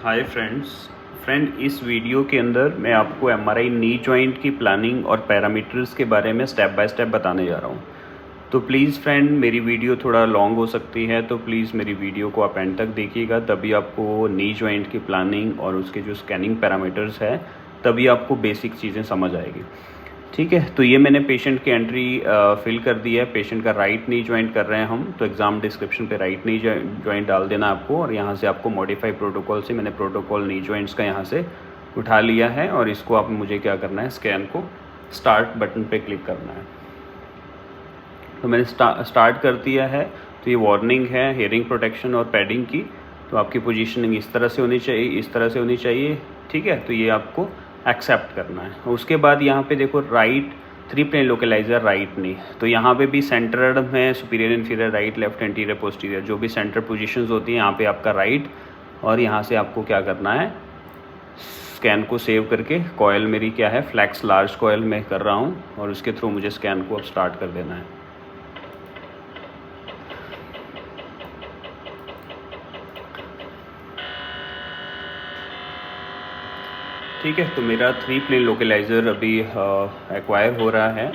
Hi friend, इस video के अंदर मैं आपको एमआरआई नी जॉइंट की प्लानिंग और पैरामीटर्स के बारे में स्टेप बाय स्टेप बताने जा रहा हूँ। तो प्लीज़ फ्रेंड, मेरी वीडियो थोड़ा लॉन्ग हो सकती है, तो प्लीज़ मेरी वीडियो को आप एंड तक देखिएगा, तभी आपको नी जॉइंट की प्लानिंग और उसके जो स्कैनिंग पैरामीटर्स है तभी आपको बेसिक चीज़ें समझ आएगी। ठीक है, तो ये मैंने पेशेंट की एंट्री फिल कर दी है। पेशेंट का राइट नी जॉइंट कर रहे हैं हम, तो एग्ज़ाम डिस्क्रिप्शन पे राइट नी जॉइंट डाल देना आपको, और यहाँ से आपको मॉडिफाई प्रोटोकॉल से मैंने प्रोटोकॉल नी जॉइंट्स का यहाँ से उठा लिया है, और इसको आप मुझे क्या करना है, स्कैन को स्टार्ट बटन पे क्लिक करना है। तो मैंने स्टार्ट कर दिया है। तो ये वार्निंग है हेयरिंग प्रोटेक्शन और पैडिंग की, तो आपकी पोजीशनिंग इस तरह से होनी चाहिए, इस तरह से होनी चाहिए। ठीक है, तो ये आपको एक्सेप्ट करना है। उसके बाद यहाँ पे देखो राइट 3 प्लेन लोकलाइजर राइट नी, तो यहाँ पे भी सेंटर्ड में superior inferior right left anterior posterior जो भी सेंटर पोजीशंस होती हैं, यहाँ पे आपका राइट, और यहाँ से आपको क्या करना है, स्कैन को सेव करके, कॉयल मेरी क्या है, फ्लैक्स लार्ज कॉयल में कर रहा हूँ, और उसके थ्रू मुझे स्कैन को अब स्टार्ट कर देना है। ठीक है, तो मेरा 3 प्लेन लोकलाइज़र अभी एक्वायर हो रहा है।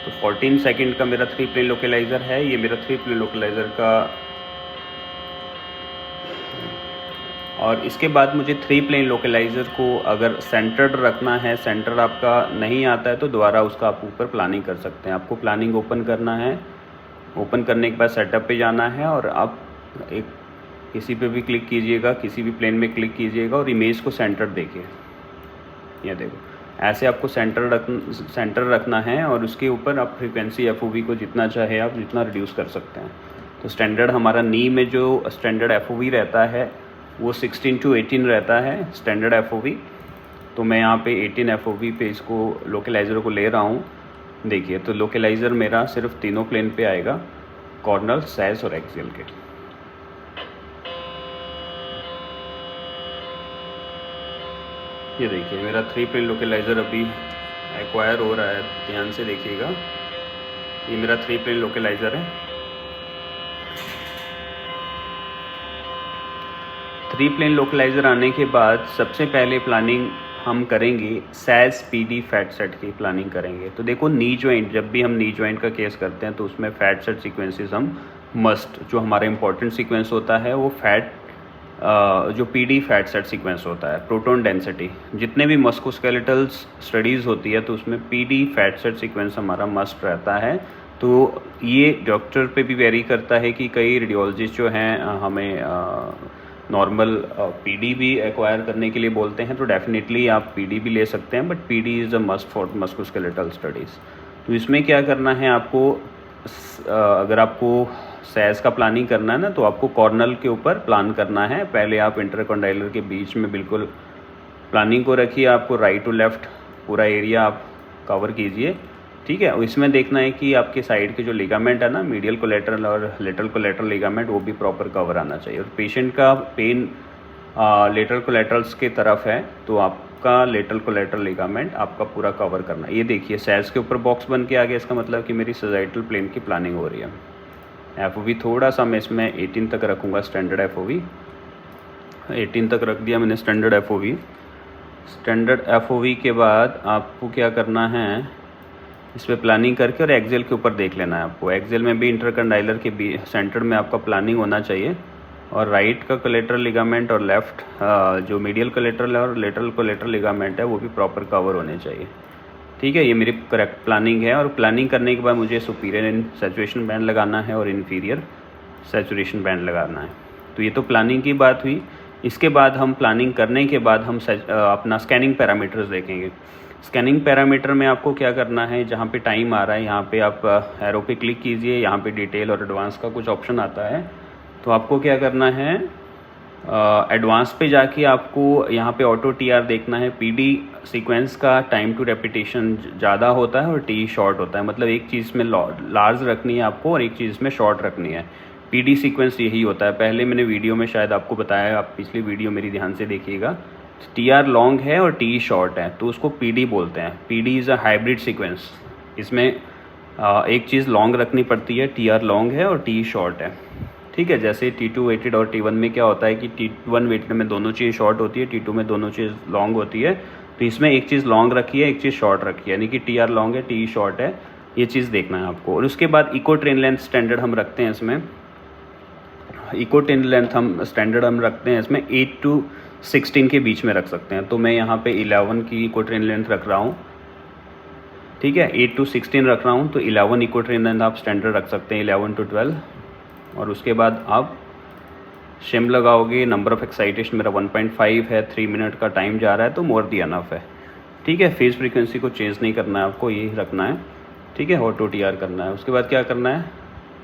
तो 14 सेकंड का मेरा 3 प्लेन लोकलाइज़र है। ये मेरा 3 प्लेन लोकलाइज़र का, और इसके बाद मुझे 3 प्लेन लोकलाइज़र को अगर सेंटर्ड रखना है, सेंटर आपका नहीं आता है, तो दोबारा उसका आप ऊपर प्लानिंग कर सकते हैं। आपको प्लानिंग ओपन करना है, ओपन करने के बाद सेटअप पे जाना है, और आप एक किसी पे भी क्लिक कीजिएगा, किसी भी प्लेन में क्लिक कीजिएगा, और इमेज को सेंटर देखिए। ये देखो, ऐसे आपको सेंटर रखना है, और उसके ऊपर आप फ्रीक्वेंसी एफओवी को जितना चाहे आप जितना रिड्यूस कर सकते हैं। तो स्टैंडर्ड हमारा नी में जो स्टैंडर्ड एफओवी रहता है वो 16 to 18 रहता है स्टैंडर्ड एफओवी। तो मैं यहाँ पे 18 एफओवी पे इसको लोकलाइज़र को ले रहा हूँ। देखिए, तो लोकलाइज़र मेरा सिर्फ तीनों प्लेन पे आएगा, कॉर्नल, सैस और एक्सियल के। ये देखिए, मेरा 3 प्लेन लोकलाइज़र अभी एक्वायर हो रहा है, ध्यान से देखिएगा। ये मेरा 3 प्लेन लोकलाइज़र है। 3 प्लेन लोकलाइज़र आने के बाद सबसे पहले प्लानिंग हम करेंगे सैस पीडी फैट सेट की प्लानिंग करेंगे। तो देखो, नी जॉइंट, जब भी हम नी जॉइंट का केस करते हैं तो उसमें फैट सेट सीक्वेंसेस हम मस्ट, जो हमारा इंपॉर्टेंट सीक्वेंस होता है वो फैट, जो पीडी फैट सेट सीक्वेंस होता है, प्रोटॉन डेंसिटी। जितने भी मस्कुस्केलेटल स्टडीज़ होती है तो उसमें पीडी फैट सेट सीक्वेंस हमारा मस्ट रहता है। तो ये डॉक्टर पे भी वेरी करता है कि कई रेडियोलॉजिस्ट जो हैं हमें नॉर्मल पीडी भी एक्वायर करने के लिए बोलते हैं, तो डेफिनेटली आप पीडी भी ले सकते हैं, but PD is a must for musculoskeletal studies. तो इसमें क्या करना है आपको, अगर आपको सैस का प्लानिंग करना है ना, तो आपको कॉर्नल के ऊपर प्लान करना है। पहले आप इंटरकॉन्डाइलर के बीच में बिल्कुल प्लानिंग को रखिए, आपको राइट टू लेफ्ट पूरा एरिया आप कवर कीजिए। ठीक है, इसमें देखना है कि आपके साइड के जो लिगामेंट है ना, मीडियल कोलेटरल और लेटरल कोलेटरल लिगामेंट, वो भी प्रॉपर कवर आना चाहिए। और पेशेंट का पेन लेटरल कोलेटरल्स की तरफ है, तो आपका लेटरल कोलेटरल लिगामेंट आपका पूरा कवर करना है। ये देखिए, सैस के ऊपर बॉक्स बन के आ गया, इसका मतलब कि मेरी सजाइटल प्लेन की प्लानिंग हो रही है। एफओवी थोड़ा सा मैं इसमें 18 तक रखूँगा, स्टैंडर्ड एफओवी 18 तक रख दिया मैंने स्टैंडर्ड एफओवी। स्टैंडर्ड एफओवी के बाद आपको क्या करना है, इस पर प्लानिंग करके और एक्सेल के ऊपर देख लेना है आपको। एक्सेल में भी इंटरकंडाइलर के सेंटर में आपका प्लानिंग होना चाहिए, और राइट का कोलेटरल लिगामेंट और लेफ्ट जो मीडियल कोलेटरल और लेटरल कोलेटरल लिगामेंट है वो भी प्रॉपर कवर होने चाहिए। ठीक है, ये मेरी करेक्ट प्लानिंग है। और प्लानिंग करने के बाद मुझे सुपीरियर सैचुरेशन बैंड लगाना है और इन्फीरियर सैचुरेशन बैंड लगाना है। तो ये तो प्लानिंग की बात हुई। इसके बाद हम प्लानिंग करने के बाद हम अपना स्कैनिंग पैरामीटर्स देखेंगे। स्कैनिंग पैरामीटर में आपको क्या करना है, जहाँ पे टाइम आ रहा है यहाँ पे आप एरो पे क्लिक कीजिए, यहाँ पे डिटेल और एडवांस का कुछ ऑप्शन आता है। तो आपको क्या करना है, एडवांस पे जाके आपको यहाँ पे ऑटो टीआर देखना है। पीडी सीक्वेंस का टाइम टू रेपिटेशन ज़्यादा होता है और टी शॉर्ट होता है, मतलब एक चीज़ में लार्ज रखनी है आपको और एक चीज़ में शॉर्ट रखनी है। पीडी सीक्वेंस यही होता है, पहले मैंने वीडियो में शायद आपको बताया, आप पिछली वीडियो मेरी ध्यान से देखिएगा। टी आर लॉन्ग है और टी शॉर्ट है, तो उसको पीडी बोलते हैं। PD is a hybrid sequence, इसमें एक चीज़ लॉन्ग रखनी पड़ती है, टी आर लॉन्ग है और टी शॉर्ट है। ठीक है। जैसे T2 वेटेड और T1 में क्या होता है कि T1 वेटेड में दोनों चीज़ शॉर्ट होती है, T2 में दोनों चीज़ लॉन्ग होती है। तो इसमें एक चीज़ लॉन्ग रखी है, एक चीज़ शॉर्ट रखी है, यानी कि TR लॉन्ग है, TE शॉर्ट है, ये चीज़ देखना है आपको। और उसके बाद इको ट्रेन लेंथ स्टैंडर्ड हम रखते हैं इसमें, इको ट्रेन लेंथ हम स्टैंडर्ड हम रखते हैं इसमें 8 to 16 के बीच में रख सकते हैं। तो मैं यहाँ पे 11 की इको ट्रेन लेंथ रख रहा हूँ, ठीक है, 8 to 16 रख रहा हूँ। तो 11 इको ट्रेन लेंथ आप स्टैंडर्ड रख सकते हैं, 11 to 12। और उसके बाद आप शिम लगाओगे। नंबर ऑफ एक्साइटेशन मेरा 1.5 है, 3 मिनट का टाइम जा रहा है, तो मोर दी अनफ है, ठीक है। फेज फ्रीक्वेंसी को चेंज नहीं करना है आपको, यही रखना है, ठीक है। ऑटो TR करना है। उसके बाद क्या करना है,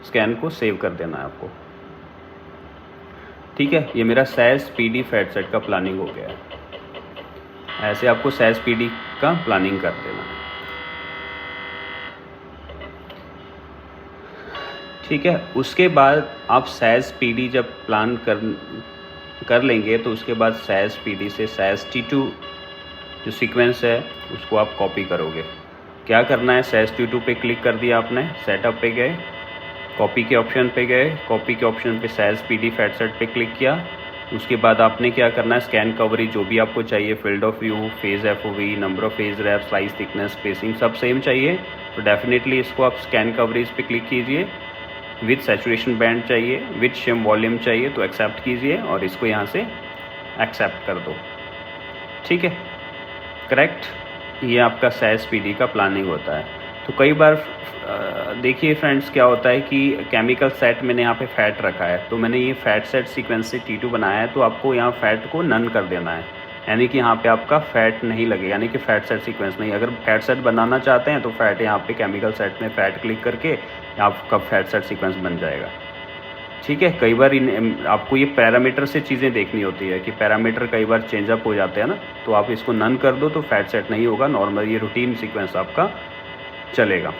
स्कैन को सेव कर देना है आपको, ठीक है। ये मेरा SAES PD फैट सेट का प्लानिंग हो गया है। ऐसे आपको SAES PD का प्लानिंग कर देना है, ठीक है। उसके बाद आप SAES PD जब प्लान कर लेंगे तो उसके बाद SAES PD से SAES T2 जो सीक्वेंस है उसको आप कॉपी करोगे। क्या करना है, SAES T2 पे क्लिक कर दिया आपने, सेटअप पे गए, कॉपी के ऑप्शन पे गए, कॉपी के ऑप्शन पे SAES PD फैट सेट पे क्लिक किया। उसके बाद आपने क्या करना है, स्कैन कवरेज जो भी आपको चाहिए, field of view, phase FOV, number of phase wrap, slice thickness, spacing सब सेम चाहिए। तो डेफिनेटली इसको आप स्कैन कवरेज पे क्लिक कीजिए। विथ सैचुरेशन बैंड चाहिए, विथ शिम वॉल्यूम चाहिए तो एक्सेप्ट कीजिए और इसको यहाँ से एक्सेप्ट कर दो, ठीक है, करेक्ट। ये आपका SAES PD का प्लानिंग होता है। तो कई बार देखिए फ्रेंड्स क्या होता है कि केमिकल सेट मैंने यहाँ पे फैट रखा है, तो मैंने ये फैट सेट सीक्वेंस से T2 बनाया है, तो आपको यहाँ फैट को नन कर देना है, यानी कि यहाँ पे आपका फैट नहीं लगेगा, यानी कि फैट सेट सीक्वेंस नहीं। अगर फैट सेट बनाना चाहते हैं तो फैट यहाँ पे केमिकल सेट में फैट क्लिक करके आपका फैट सेट सीक्वेंस बन जाएगा, ठीक है। कई बार आपको ये पैरामीटर से चीज़ें देखनी होती है कि पैरामीटर कई बार चेंजअप हो जाते हैं ना, तो आप इसको नन कर दो तो फैट सेट नहीं होगा, नॉर्मल ये रूटीन सीक्वेंस आपका चलेगा,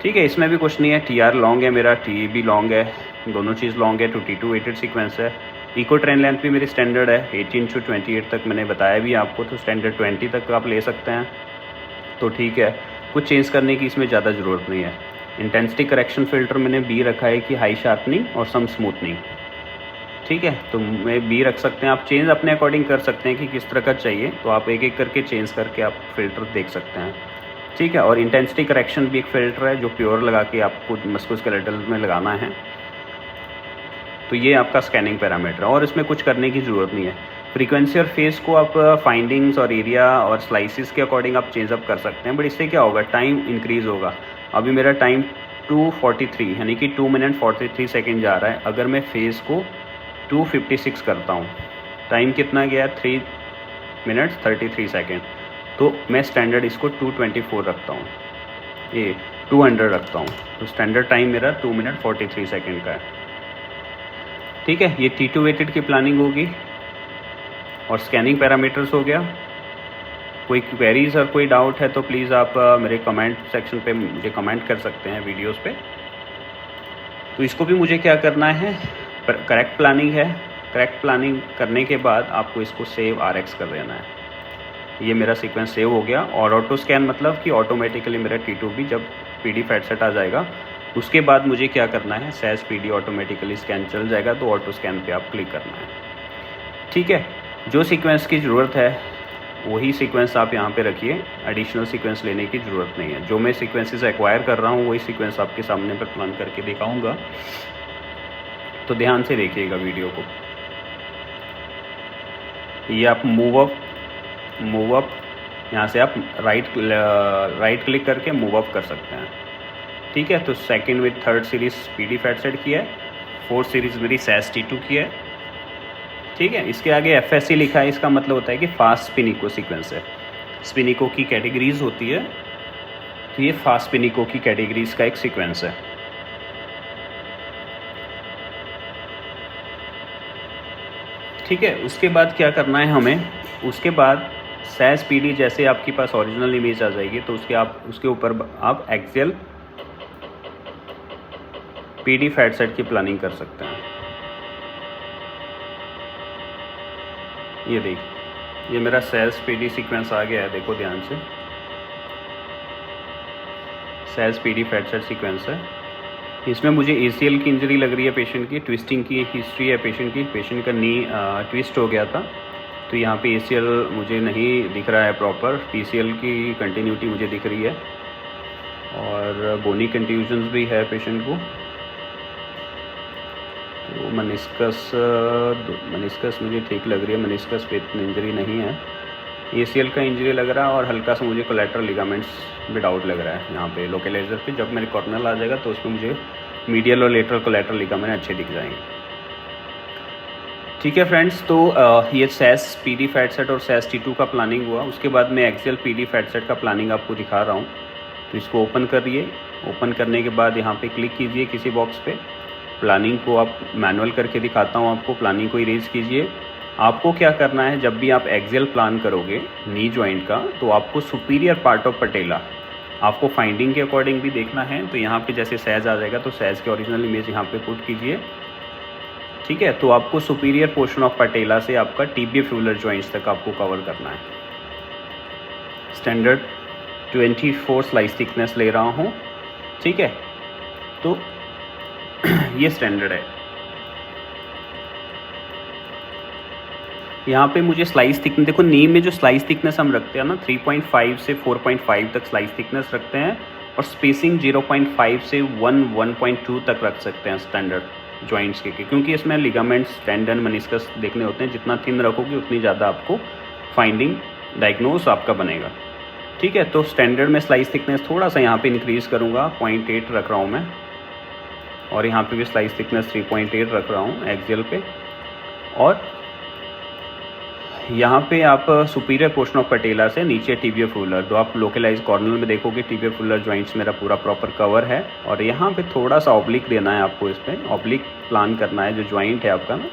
ठीक है। इसमें भी कुछ नहीं है, TR लॉन्ग है मेरा, TE भी लॉन्ग है, दोनों चीज़ लॉन्ग है। तो T2 वेटेड सीक्वेंस है। इको ट्रेन लेंथ भी मेरी स्टैंडर्ड है, 18 to 28 तक मैंने बताया भी आपको, तो स्टैंडर्ड 20 तक आप ले सकते हैं, तो ठीक है। कुछ चेंज करने की इसमें ज़्यादा ज़रूरत नहीं है। इंटेंसिटी करेक्शन फ़िल्टर मैंने B रखा है कि हाई शार्पनिंग और सम स्मूथनिंग, ठीक है। तो मैं B रख सकते हैं, आप चेंज अपने अकॉर्डिंग कर सकते हैं कि किस तरह का चाहिए, तो आप एक एक करके चेंज करके आप फ़िल्टर देख सकते हैं, ठीक है। और इंटेंसिटी करेक्शन भी एक फ़िल्टर है जो प्योर लगा के आपको मस्कुलोस्केलेटल में लगाना है। तो ये आपका स्कैनिंग पैरामीटर है और इसमें कुछ करने की ज़रूरत नहीं है। फ्रीक्वेंसी और फेस को आप फाइंडिंग्स और एरिया और स्लाइसिस के अकॉर्डिंग आप चेंजअप कर सकते हैं, बट इससे क्या होगा, टाइम इंक्रीज़ होगा। अभी मेरा टाइम 2:43 यानी कि 2 मिनट 43 सेकेंड जा रहा है। अगर मैं फेस को 2:56 करता हूँ, टाइम कितना गया, 3 मिनट 33 सेकेंड। तो मैं स्टैंडर्ड इसको 224 रखता हूँ, ये 200 रखता हूँ, तो स्टैंडर्ड टाइम मेरा 2 मिनट 43 सेकेंड का है, ठीक है। ये T2 वेटेड की प्लानिंग होगी और स्कैनिंग पैरामीटर्स हो गया। कोई क्वेरीज और कोई डाउट है तो प्लीज़ आप मेरे कमेंट सेक्शन पे मुझे कमेंट कर सकते हैं वीडियोस पे। तो इसको भी मुझे क्या करना है, करेक्ट प्लानिंग है, करेक्ट प्लानिंग करने के बाद आपको इसको सेव RX कर देना है। ये मेरा सीक्वेंस सेव हो गया। और ऑटो स्कैन मतलब कि ऑटोमेटिकली मेरा T2 भी जब PD फैट सेट आ जाएगा उसके बाद मुझे क्या करना है, SAES PD ऑटोमेटिकली स्कैन चल जाएगा, तो ऑटो स्कैन पे आप क्लिक करना है, ठीक है। जो सीक्वेंस की ज़रूरत है वही सीक्वेंस आप यहाँ पे रखिए, एडिशनल सीक्वेंस लेने की ज़रूरत नहीं है। जो मैं सीक्वेंसेस एक्वायर कर रहा हूँ वही सीक्वेंस आपके सामने पर प्लान करके दिखाऊंगा, तो ध्यान से देखिएगा वीडियो को। ये आप मूव अप यहाँ से आप राइट क्लिक करके मूव अप कर सकते हैं, ठीक है। तो second with third series PD fat set की है, फोर्थ सीरीज़ मेरी SAES T2 की है, ठीक है। इसके आगे FSC लिखा है, इसका मतलब होता है कि फास्ट स्पिन इको सीक्वेंस है। स्पिन इको की कैटेगरीज होती है, तो ये फास्ट स्पिन इको की कैटेगरीज का एक सीक्वेंस है, ठीक है। उसके बाद क्या करना है हमें, उसके बाद SAES PD जैसे आपके पास ओरिजिनल इमेज आ जाएगी तो उसके ऊपर आप एक्सियल PD फैट सेट की प्लानिंग कर सकते हैं। ये देखिए, ये मेरा SAES PD सीक्वेंस आ गया है, देखो ध्यान से, SAES PD fat set sequence है। इसमें मुझे ACL की इंजरी लग रही है पेशेंट की, ट्विस्टिंग की हिस्ट्री है पेशेंट की, पेशेंट का नी ट्विस्ट हो गया था, तो यहाँ पे ACL मुझे नहीं दिख रहा है प्रॉपर, PCL की कंटिन्यूटी मुझे दिख रही है और बोनी कंट्यूजन्स भी है पेशेंट को। तो मनिस्कस मुझे ठीक लग रही है, मनिस्कस पे इतनी इंजरी नहीं है, ACL का इंजरी लग रहा है और हल्का सा मुझे कोलैटरल लिगामेंट्स भी डाउट लग रहा है यहाँ पे लोकलाइजर पे। जब मेरे कॉर्नल आ जाएगा तो उसमें मुझे मीडियल और लेटरल कोलैटरल लिगामेंट अच्छे दिख जाएंगे। ठीक है फ्रेंड्स, तो ये SASS PD फैट सेट और SASS T2 का प्लानिंग हुआ। उसके बाद मैं एक्सियल PD फैट सेट का प्लानिंग आपको दिखा रहा हूँ। तो इसको ओपन करिए, ओपन करने के बाद यहाँ पे क्लिक कीजिए किसी बॉक्स पे, प्लानिंग को आप मैनुअल करके दिखाता हूँ आपको, प्लानिंग को इरेज कीजिए। आपको क्या करना है, जब भी आप एक्सियल प्लान करोगे नी जॉइंट का, तो आपको सुपीरियर पार्ट ऑफ पटेला आपको फाइंडिंग के अकॉर्डिंग भी देखना है। तो यहाँ पे जैसे सैज आ जाएगा तो सैज के ओरिजिनल इमेज यहाँ पे पुट कीजिए। ठीक है, तो आपको सुपीरियर पोर्शन ऑफ पटेला से आपका टिबियो फ्यूलर जॉइंट्स तक आपको कवर करना है। स्टैंडर्ड 24 स्लाइस थिकनेस ले रहा हूँ। ठीक है, तो ये स्टैंडर्ड है। यहाँ पे मुझे स्लाइस थिकनेस देखो, नी में जो स्लाइस थिकनेस हम रखते हैं ना 3.5 से 4.5 तक स्लाइस थिकनेस रखते हैं, और स्पेसिंग 0.5 से 1.2 तक रख सकते हैं स्टैंडर्ड जॉइंट्स के, क्योंकि इसमें लिगामेंट्स, टेंडन, मेनिस्कस देखने होते हैं। जितना थिन रखोगे उतनी ज़्यादा आपको फाइंडिंग डायग्नोस आपका बनेगा। ठीक है, तो स्टैंडर्ड में स्लाइस थिकनेस थोड़ा सा यहाँ पे इंक्रीज़ करूँगा, 0.8 रख रहा हूँ मैं, और यहाँ पे भी स्लाइस थिकनेस 3.8 रख रहा हूँ एक्सियल पे। और यहाँ पे आप सुपीरियर पोर्शन ऑफ पटेला से नीचे टिबियो फ्यूलर, जो आप लोकलाइज कॉर्नर में देखोगे टिबियो फ्यूलर जॉइंट्स मेरा पूरा प्रॉपर कवर है। और यहाँ पे थोड़ा सा ऑब्लिक देना है आपको, इस पर ऑब्लिक प्लान करना है। जो जॉइंट है आपका ना,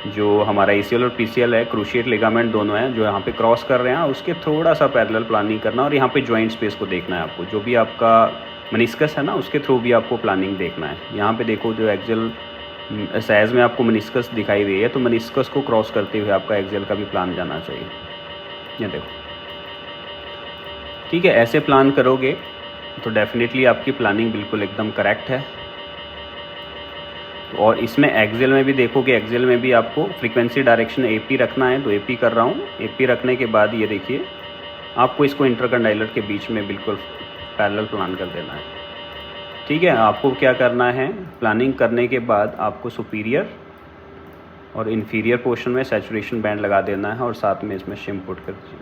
जो हमारा ACL और PCL है, क्रूशिएट लिगामेंट दोनों हैं जो यहाँ पे क्रॉस कर रहे हैं, उसके थोड़ा सा पैरेलल प्लानिंग करना। और यहाँ पे जॉइंट स्पेस को देखना है आपको, जो भी आपका मेनिस्कस है ना उसके थ्रू भी आपको प्लानिंग देखना है। यहाँ पे देखो जो एक्सियल सैज में आपको मेनिस्कस दिखाई दे है, तो मेनिस्कस को क्रॉस करते हुए आपका एक्सियल का भी प्लान जाना चाहिए। ये देखो, ठीक है, ऐसे प्लान करोगे तो डेफिनेटली आपकी प्लानिंग बिल्कुल एकदम करेक्ट है। और इसमें एक्सियल में भी देखोगे, एक्सियल में भी आपको फ्रीक्वेंसी डायरेक्शन AP रखना है, तो AP कर रहा हूँ। AP रखने के बाद ये देखिए, आपको इसको इंटरकंडाइलर के बीच में बिल्कुल पैरेलल प्लान कर देना है। ठीक है, आपको क्या करना है, प्लानिंग करने के बाद आपको सुपीरियर और इन्फीरियर पोर्शन में सैचुरेशन बैंड लगा देना है, और साथ में इसमें शिम पुट कर दीजिए,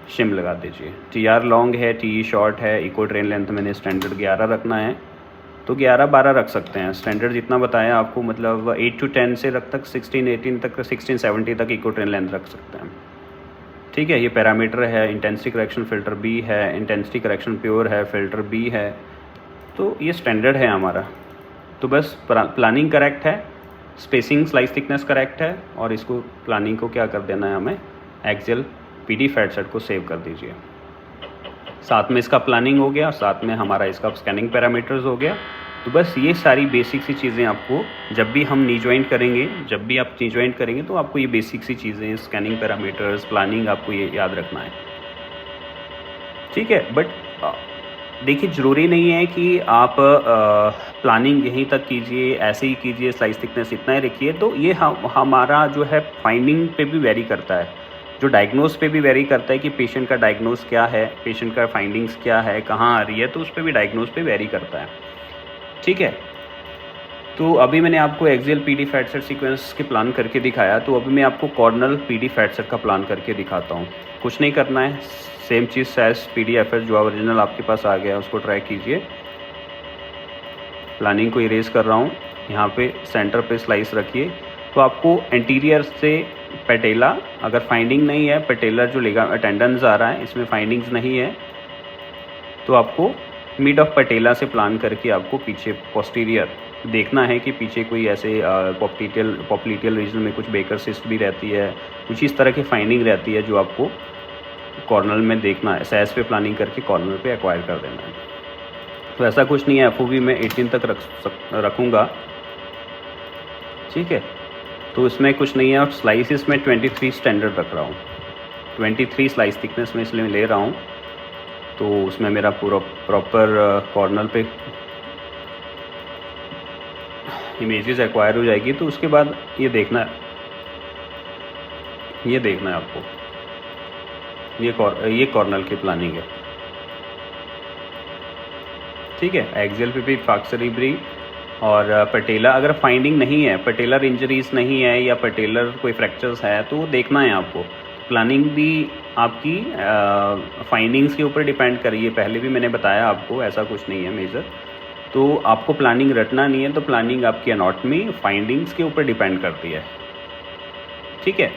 शिम लगा दीजिए। TR लॉन्ग है, TE शॉर्ट है, इको ट्रेन लेंथ मैंने स्टैंडर्ड 11 रखना है, तो 11-12 रख सकते हैं। स्टैंडर्ड जितना बताया आपको, मतलब 8 to 10 से रख तक 16-18 तक 16-70 तक इको ट्रेन लेंथ रख सकते हैं। ठीक है, ये पैरामीटर है। इंटेंसिटी करेक्शन फ़िल्टर B है, इंटेंसिटी करेक्शन प्योर है, फ़िल्टर B है, तो ये स्टैंडर्ड है हमारा। तो बस प्लानिंग करेक्ट है, स्पेसिंग स्लाइस थिकनेस करेक्ट है, और इसको प्लानिंग को क्या कर देना है हमें, एक्सियल PD फैट सेट को सेव कर दीजिए। साथ में इसका प्लानिंग हो गया, साथ में हमारा इसका स्कैनिंग पैरामीटर्स हो गया। तो बस ये सारी बेसिक सी चीज़ें आपको, जब भी हम नी जॉइंट करेंगे, जब भी आप नी जॉइंट करेंगे तो आपको ये बेसिक सी चीज़ें, स्कैनिंग पैरामीटर्स, प्लानिंग, आपको ये याद रखना है। ठीक है, बट देखिए ज़रूरी नहीं है कि आप प्लानिंग यहीं तक कीजिए, ऐसे ही कीजिए, स्लाइस थिकनेस इतना ही रखिए। तो ये हमारा जो है फाइंडिंग पे भी वेरी करता है, जो डायग्नोस पे भी वेरी करता है कि पेशेंट का डायग्नोस क्या है, पेशेंट का फाइंडिंग्स क्या है, कहाँ आ रही है, तो उस पर भी डायग्नोस पे वेरी करता है। ठीक है, तो अभी मैंने आपको axial PD fat set sequence के प्लान करके दिखाया, तो अभी मैं आपको कॉर्नल PD फैट सेट का प्लान करके दिखाता हूँ। कुछ नहीं करना है, सेम चीज़ SASS PD FS जो ओरिजिनल आपके पास आ गया उसको ट्राई कीजिए। प्लानिंग को इरेज कर रहा हूँ, यहाँ पे सेंटर पे स्लाइस रखिए। तो आपको एंटीरियर से पेटेला, अगर फाइंडिंग नहीं है, पेटेलर जो टेंडन्स आ रहा है इसमें फाइंडिंग्स नहीं है, तो आपको मिड ऑफ पटेला से प्लान करके आपको पीछे पोस्टीरियर देखना है कि पीछे कोई ऐसे पॉप्लिटियल रीजन में कुछ बेकर सिस्ट भी रहती है, कुछ इस तरह की फाइंडिंग रहती है जो आपको कॉर्नल में देखना है। SASS पे प्लानिंग करके कॉर्नल पे एक्वायर कर देना है। तो ऐसा कुछ नहीं है, FOV में 18 तक रखूँगा। ठीक है, तो इसमें कुछ नहीं है। और स्लाइसिस में 23 स्टैंडर्ड रख रहा हूँ, 23 स्लाइस थिकनेस में इसलिए ले रहा हूँ। तो उसमें मेरा पूरा प्रॉपर कॉर्नर पे इमेजेस एक्वायर हो जाएगी तो उसके बाद ये देखना है आपको, ये कॉर्नल की प्लानिंग है। ठीक है, एक्सियल पे भी फॉक्स सेरेब्री और पटेला, अगर फाइंडिंग नहीं है, पटेलर इंजरीज नहीं है या पटेलर कोई फ्रैक्चर्स है तो वो देखना है आपको। प्लानिंग भी आपकी फाइंडिंग्स के ऊपर डिपेंड करिए, पहले भी मैंने बताया आपको, ऐसा कुछ नहीं है मेजर। तो आपको प्लानिंग रटना नहीं है, तो प्लानिंग आपकी एनाटॉमी फाइंडिंग्स के ऊपर डिपेंड करती है। ठीक है,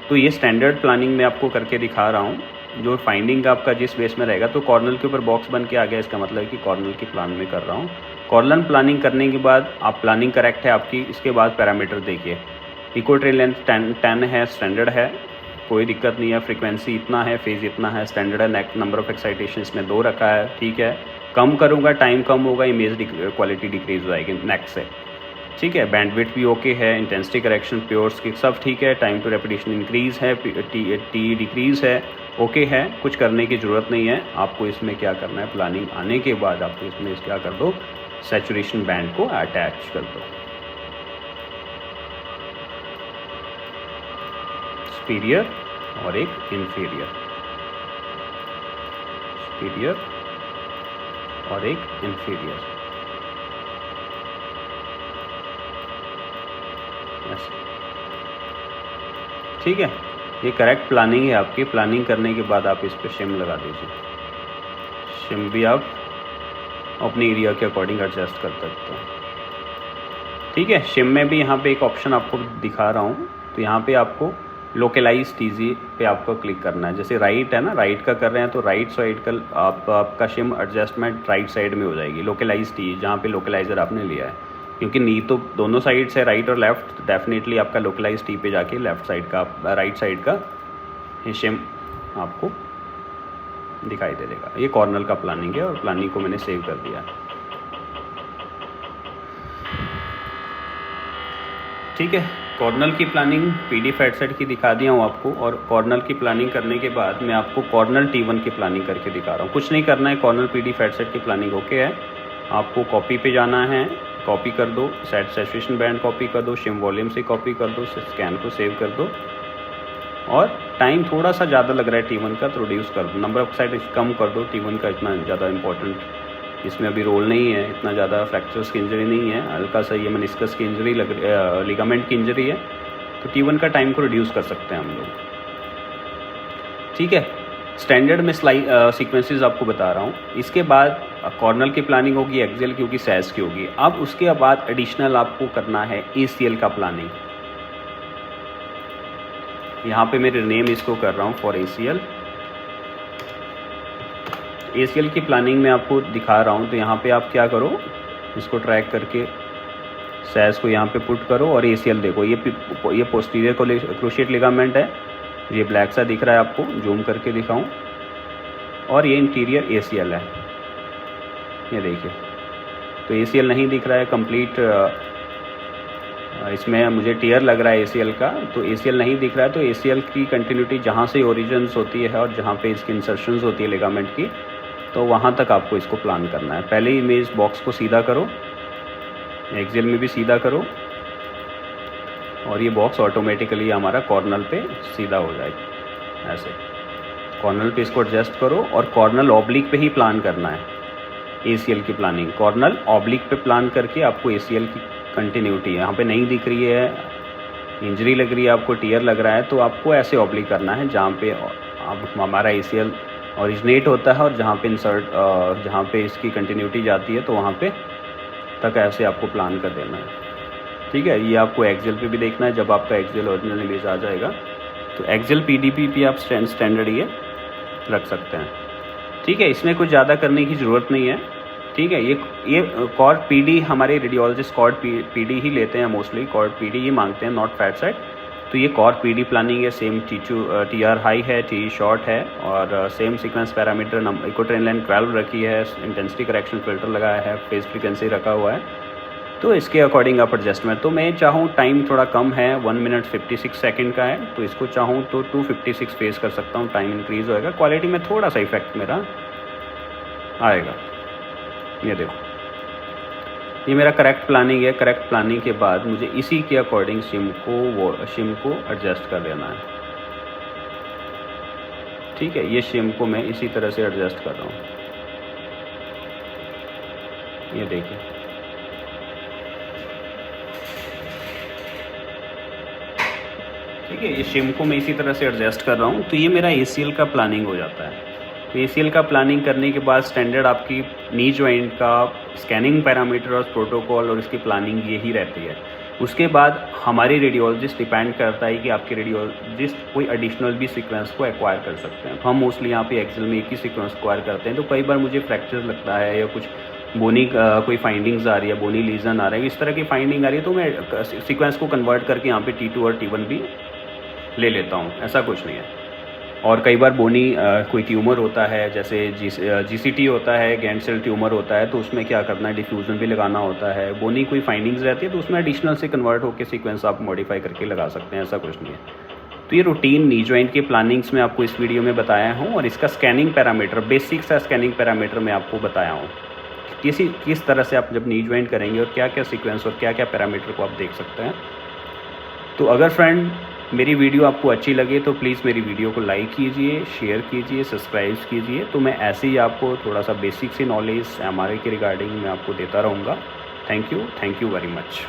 तो ये स्टैंडर्ड प्लानिंग मैं आपको करके दिखा रहा हूँ, जो फाइंडिंग आपका जिस बेस में रहेगा। तो कॉर्नल के ऊपर बॉक्स बन के आ गया, इसका मतलब है कि कॉर्नल की प्लान में कर रहा हूँ। कॉर्नल प्लानिंग करने के बाद आप प्लानिंग करेक्ट है आपकी, इसके बाद पैरामीटर देखिए। इक्वेटोरियल लेंथ 10 है, स्टैंडर्ड है, कोई दिक्कत नहीं है। फ्रीक्वेंसी इतना है, फेज़ इतना है, स्टैंडर्ड है। नंबर ऑफ एक्साइटेशन इसमें 2 रखा है, ठीक है। कम करूँगा, टाइम कम होगा, इमेज क्वालिटी डिक्रीज हो जाएगी नेक्स्ट से। ठीक है, बैंडविड्थ भी ओके है, इंटेंसिटी करेक्शन, प्योर्स की सब ठीक है, टाइम टू रेपिटेशन इंक्रीज़ है, टी डिक्रीज़ है, ओके है, कुछ करने की ज़रूरत नहीं है। आपको इसमें क्या करना है, प्लानिंग आने के बाद आपको इसमें क्या कर दो, सैचुरेशन बैंड को अटैच कर दो। सुपीरियर और एक इंफीरियर, सुपीरियर और एक इंफीरियर, ठीक है। ये करेक्ट प्लानिंग है आपकी। प्लानिंग करने के बाद आप इस पर शिम लगा दीजिए। शिम भी आप अपने एरिया के अकॉर्डिंग एडजस्ट कर सकते हैं, ठीक है। शिम में भी यहाँ पे एक ऑप्शन आपको दिखा रहा हूँ, तो यहाँ पे आपको लोकलाइज टीजी पे आपको क्लिक करना है। जैसे राइट है ना, राइट का कर रहे हैं तो राइट साइड का आपका शिम एडजस्टमेंट राइट साइड में हो जाएगी। लोकलाइज टी जहाँ पे लोकलाइजर आपने लिया है, क्योंकि नी तो दोनों साइड से राइट और लेफ़्ट, तो डेफिनेटली आपका लोकलाइज टी पे जाके लेफ़्ट साइड का, राइट साइड का शिम आपको दिखाई दे देगा। ये कॉर्नल का प्लानिंग है और प्लानिंग को मैंने सेव कर दिया, ठीक है। कॉर्नल की प्लानिंग पीडी फैट सेट की दिखा दिया हूँ आपको, और कॉर्नल की प्लानिंग करने के बाद मैं आपको कॉर्नल T1 की प्लानिंग करके दिखा रहा हूँ। कुछ नहीं करना है, कॉर्नल पीडी फैट सेट की प्लानिंग ओके है। आपको कॉपी पे जाना है, कॉपी कर दो, सैचुरेशन बैंड कॉपी कर दो, शिम वॉल्यूम से कॉपी कर दो, स्कैन को सेव कर दो। और टाइम थोड़ा सा ज़्यादा लग रहा है T1 का, तो रिड्यूस कर दो। नंबर ऑफ साइड कम कर दो, T1 का इतना ज़्यादा इंपॉर्टेंट इसमें अभी रोल नहीं है, इतना ज़्यादा फ्रैक्चर्स की इंजरी नहीं है, हल्का सा ये मेनिस्कस की इंजरी लिगामेंट की इंजरी है, तो T1 का टाइम को रिड्यूस कर सकते हैं हम लोग, ठीक है। स्टैंडर्ड में सीक्वेंसेस आपको बता रहा हूँ। इसके बाद कॉर्नल की प्लानिंग होगी, एक्सियल की होगी, सैस की होगी। अब उसके बाद एडिशनल आपको करना है ACL का प्लानिंग। यहाँ पे मैं रिनेम इसको कर रहा हूँ फॉर ACL। ACL की प्लानिंग में आपको दिखा रहा हूँ, तो यहाँ पे आप क्या करो, इसको ट्रैक करके सैस को यहाँ पे पुट करो और ACL देखो, ये पोस्टीरियर क्रूशिएट लिगामेंट है, ये ब्लैक सा दिख रहा है आपको, जूम करके दिखाऊं, और ये इंटीरियर ACL है, ये देखिए। तो ACL नहीं दिख रहा है कंप्लीट, इसमें मुझे टीयर लग रहा है ACL का, तो ACL नहीं दिख रहा है। तो ACL की कंटिन्यूटी जहाँ से ओरिजिन्स होती है और जहाँ पे इसकी इंसर्शंस होती है लिगामेंट की, तो वहाँ तक आपको इसको प्लान करना है। पहले इमेज बॉक्स को सीधा करो, एक्सियल में भी सीधा करो, और ये बॉक्स ऑटोमेटिकली हमारा कॉर्नल पे सीधा हो जाएगा। ऐसे कॉर्नल पे इसको एडजस्ट करो, और कॉर्नल ऑब्लिक पे ही प्लान करना है ACL की प्लानिंग। कॉर्नल ऑब्लिक पे प्लान करके आपको ACL की कंटिन्यूटी यहाँ पे नहीं दिख रही है, इंजरी लग रही है आपको, टीयर लग रहा है, तो आपको ऐसे ऑब्लिक करना है जहाँ पे अब हमारा ACL ओरिजिनेट होता है, और जहाँ पे इंसर्ट जहाँ पे इसकी कंटिन्यूटी जाती है, तो वहाँ पे तक ऐसे आपको प्लान कर देना है, ठीक है। ये आपको एक्सियल पे भी देखना है, जब आपका एक्सियल ओरिजिनल इमेज आ जाएगा तो एक्सियल PDP पे आप स्टैंडर्ड ये रख सकते हैं, ठीक है। इसमें कुछ ज़्यादा करने की ज़रूरत नहीं है, ठीक है। ये कॉर्ड PD हमारे रेडियोलॉजिस्ट कॉर्ड PD ही लेते हैं मोस्टली, कॉर्ड PD ही मांगते हैं, नॉट फैट सेट। तो ये कॉर्ड PD प्लानिंग है, सेम TR हाई है, TE शॉर्ट है, और same sequence parameter equatorial length 12 रखी है, इंटेंसिटी करेक्शन फिल्टर लगाया है, फेज फ्रीक्वेंसी रखा हुआ है, तो इसके अकॉर्डिंग आप एडजस्टमेंट। तो मैं चाहूँ टाइम थोड़ा कम है, 1 मिनट 56 सेकंड का है, तो इसको चाहूँ तो 256 फेस कर सकता हूँ, टाइम इंक्रीज़ होएगा, क्वालिटी में थोड़ा सा इफेक्ट मेरा आएगा। ये देखो ये मेरा करेक्ट प्लानिंग है। करेक्ट प्लानिंग के बाद मुझे इसी के अकॉर्डिंग सिम को एडजस्ट कर देना है। ठीक है, ये सिम को मैं इसी तरह से एडजस्ट कर रहा हूँ। ये देखिए, ठीक है, ये सिम को मैं इसी तरह से एडजस्ट कर रहा हूँ। तो ये मेरा ACL का प्लानिंग हो जाता है। तो ACL का प्लानिंग करने के बाद स्टैंडर्ड आपकी नी जॉइंट का स्कैनिंग पैरामीटर और प्रोटोकॉल और इसकी प्लानिंग यही रहती है। उसके बाद हमारी रेडियोलॉजिस्ट डिपेंड करता है कि आपके रेडियोलॉजिस्ट कोई एडिशनल भी सीक्वेंस को एक्वायर कर सकते हैं। तो हम मोस्टली यहाँ पे एक्सेल में एक ही सीक्वेंस एक्वायर करते हैं। तो कई बार मुझे फ्रैक्चर लगता है या कुछ बोनी कोई फाइंडिंग्स आ रही है, बोनी लीजन आ रहा है, इस तरह की फाइंडिंग आ रही है, तो मैं सीक्वेंस को कन्वर्ट करके यहाँ पे T2 और T1 भी ले लेता हूँ, ऐसा कुछ नहीं है। और कई बार बोनी कोई ट्यूमर होता है, जैसे GCT होता है, गैंड सेल ट्यूमर होता है, तो उसमें क्या करना है, डिफ्यूज़न भी लगाना होता है। बोनी कोई फाइंडिंग्स रहती है तो उसमें एडिशनल से कन्वर्ट होकर सीक्वेंस आप मॉडिफाई करके लगा सकते हैं, ऐसा कुछ नहीं है। तो ये रूटीन नी जॉइंट के प्लानिंग्स में आपको इस वीडियो में बताया हूँ, और इसका स्कैनिंग पैरामीटर, बेसिक सा स्कैनिंग पैरामीटर मैं आपको बताया हूँ किस तरह से आप जब नी जॉइंट करेंगे और क्या क्या सीक्वेंस और क्या क्या पैरामीटर को आप देख सकते हैं। तो अगर फ्रेंड मेरी वीडियो आपको अच्छी लगे तो प्लीज़ मेरी वीडियो को लाइक कीजिए, शेयर कीजिए, सब्सक्राइब कीजिए। तो मैं ऐसे ही आपको थोड़ा सा बेसिक सी नॉलेज MRI के रिगार्डिंग मैं आपको देता रहूँगा। Thank you very much.